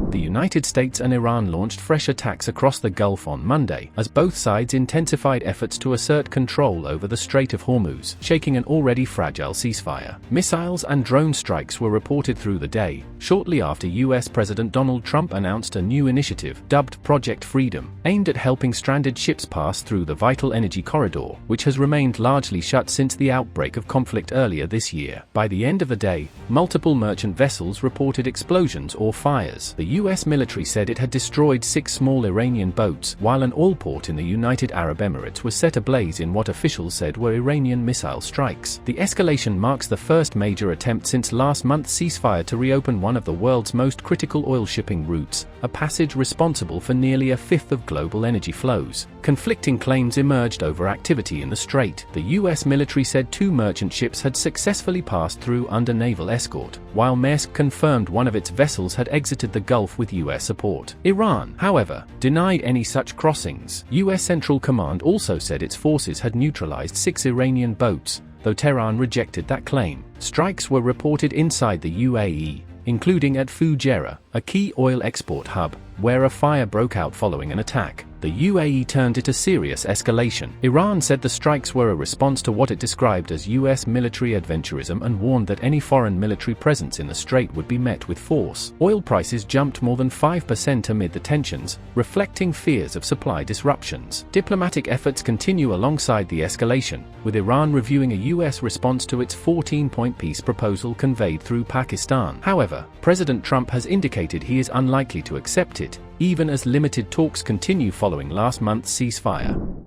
The United States and Iran launched fresh attacks across the Gulf on Monday, as both sides intensified efforts to assert control over the Strait of Hormuz, shaking an already fragile ceasefire. Missiles and drone strikes were reported through the day, shortly after U.S. President Donald Trump announced a new initiative, dubbed Project Freedom, aimed at helping stranded ships pass through the vital energy corridor, which has remained largely shut since the outbreak of conflict earlier this year. By the end of the day, multiple merchant vessels reported explosions or fires. The U.S. military said it had destroyed 6 small Iranian boats, while an oil port in the United Arab Emirates was set ablaze in what officials said were Iranian missile strikes. The escalation marks the first major attempt since last month's ceasefire to reopen one of the world's most critical oil shipping routes, a passage responsible for nearly a fifth of global energy flows. Conflicting claims emerged over activity in the strait. The U.S. military said 2 merchant ships had successfully passed through under naval escort, while Maersk confirmed one of its vessels had exited the Gulf with U.S. support. Iran, however, denied any such crossings. U.S. Central Command also said its forces had neutralized 6 Iranian boats, though Tehran rejected that claim. Strikes were reported inside the UAE, including at Fujairah, a key oil export hub, where a fire broke out following an attack. The UAE turned it a serious escalation. Iran said the strikes were a response to what it described as U.S. military adventurism and warned that any foreign military presence in the strait would be met with force. Oil prices jumped more than 5% amid the tensions, reflecting fears of supply disruptions. Diplomatic efforts continue alongside the escalation, with Iran reviewing a U.S. response to its 14-point peace proposal conveyed through Pakistan. However, President Trump has indicated he is unlikely to accept it, even as limited talks continue following last month's ceasefire.